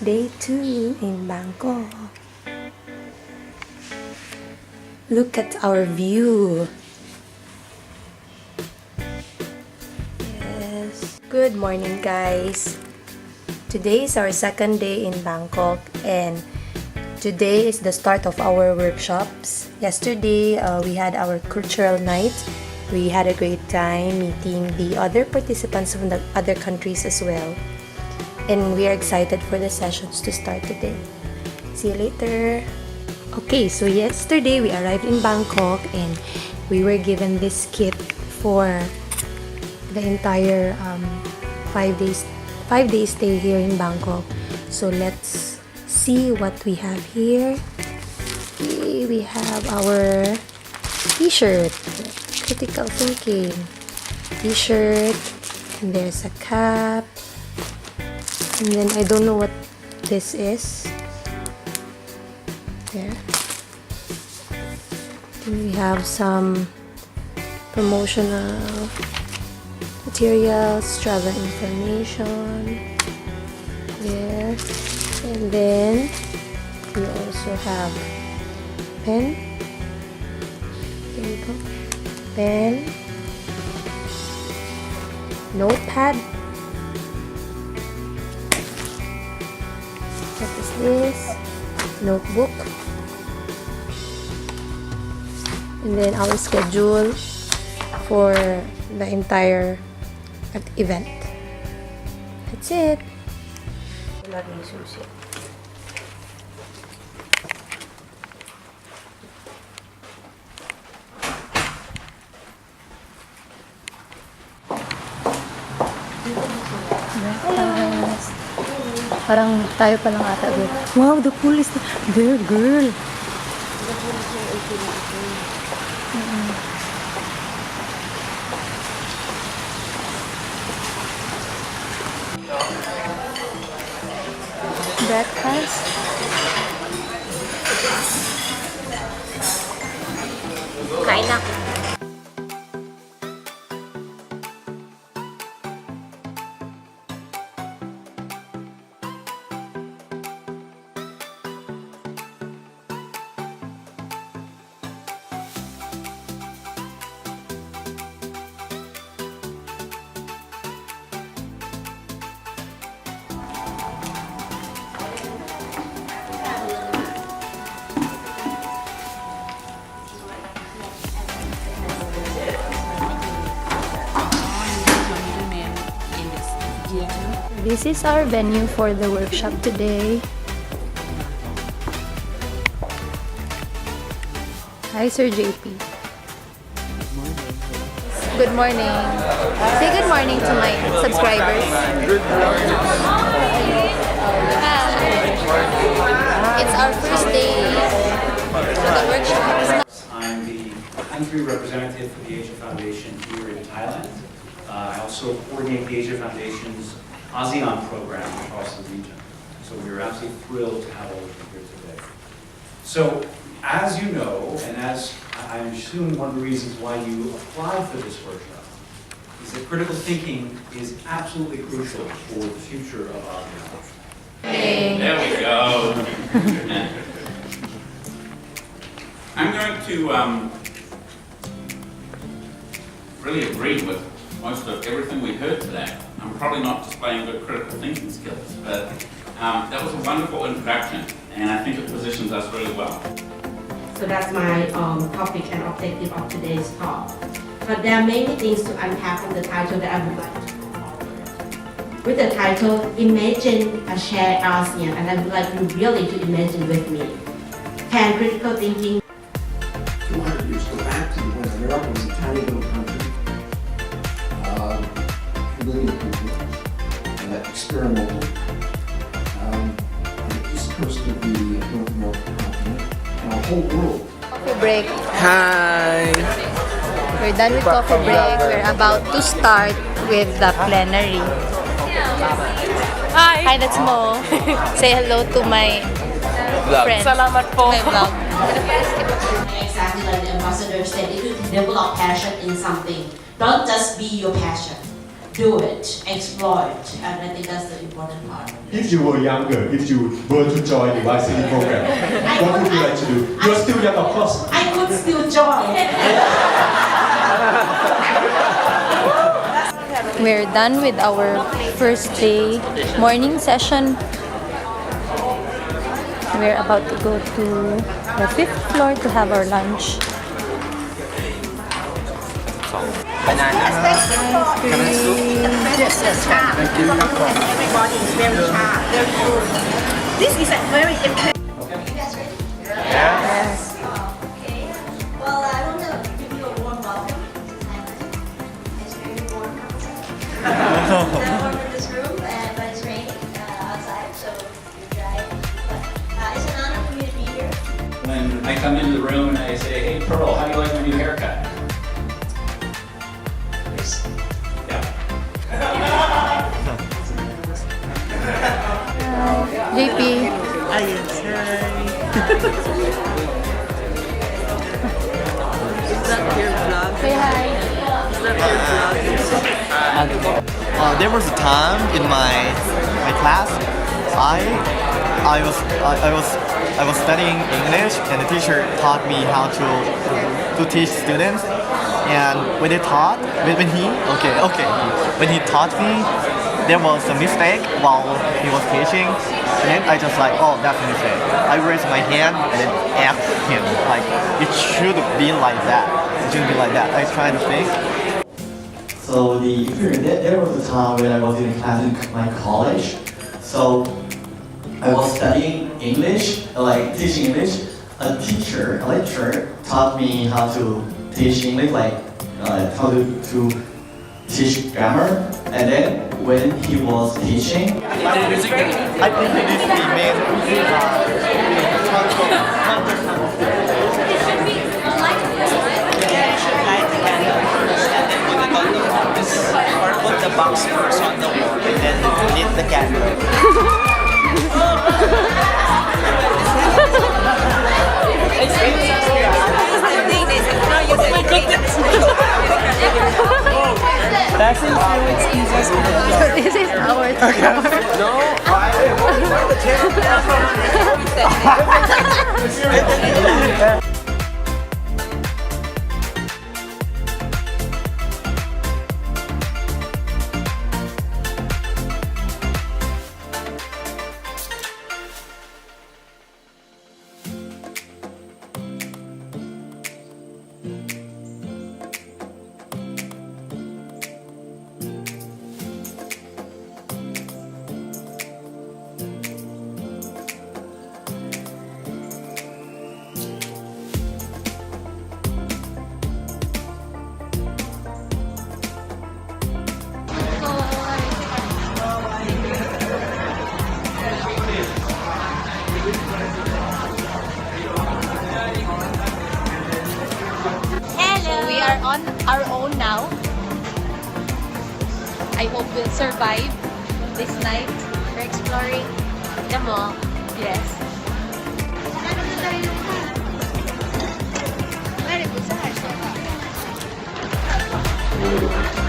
Day 2 in Bangkok. Look at our view. Yes. Good morning, guys. Today is our second day in Bangkok, and today is the start of our workshops. Yesterday, we had our cultural night. We had a great time meeting the other participants from the other countries as well. And we are excited for the sessions to start today. See you later. Okay, so yesterday we arrived in Bangkok and we were given this kit for the entire 5 days stay here in Bangkok. So let's see what we have here. Okay, we have our t-shirt, critical thinking t-shirt, and there's a cap, and then I don't know what this is. There. Then we have some promotional materials, travel information there, and then we also have pen. There you go. Pen, notepad. What is this? Notebook. And then our schedule for the entire event. That's it. Breakfast. Parang tayo pa lang ata. Wow, the pool is there, girl. The pool is there, breakfast. Kain na. This is our venue for the workshop today. Hi, Sir Jaypy. Good morning. Say good morning to my subscribers. Good morning. It's our first day for the workshop. I'm the country representative for the Asia Foundation here in Thailand. I also coordinate the Asia Foundation's ASEAN program across the region. So we're absolutely thrilled to have all of you here today. So as you know, and as I'm assuming one of the reasons why you applied for this workshop, is that critical thinking is absolutely crucial for the future of ASEAN. Hey. There we go. I'm going to really agree with most of everything we heard today. I'm probably not displaying good critical thinking skills, but that was a wonderful introduction, and I think it positions us really well. So that's my topic and objective of today's talk. But there are many things to unpack from the title that I would like to cover. With the title, Imagine a Shared ASEAN, and I would like you really to imagine with me. Can critical thinking 200 years go back to when America was a tiny little country, a million people, experimental, on the east coast of the North American continent, and a whole world. Coffee break. Hi! We're done with coffee break. We're about to start with the plenary. Hi! Hi, that's Mo. Say hello to my friend. Salamat po. My vlog. exactly like the ambassador said, if you develop passion in something, don't just be your passion. do it, explore it, and I think that's the important part. If you were younger, if you were to join the YSEALI program, what would you like to do? You're still young, of course. I could still join. We're done with our first day morning session. We're about to go to the 5th floor to have our lunch. Everybody is very sharp, very good. This is a very important. Yes. Okay. Well, I want to give you a warm welcome to Thailand. It's very warm outside. It's not warm in this room, but it's raining outside, so you're dry. But it's an honor for me to be here. When I come into the room and I say, hey Pearl, how do you like my new haircut? Yeah. Jaypy. Say hi. There was a time in my class, I was studying English, and the teacher taught me how to teach students. And when he taught me, there was a mistake while he was teaching, and then I just like, oh, that's a mistake. I raised my hand and then asked him, like, it should be like that. It shouldn't be like that. I tried to think. So there was a time when I was in class in my college. So I was studying English, like teaching English. A lecturer taught me how to teach English, like how to teach grammar. And then when he was teaching, I think this is the main or put the box first on the wall and then lit the candle. Passing through excuses. This is our tour. We are on our own now. I hope we'll survive this night. We're exploring the mall. Yes. Very good.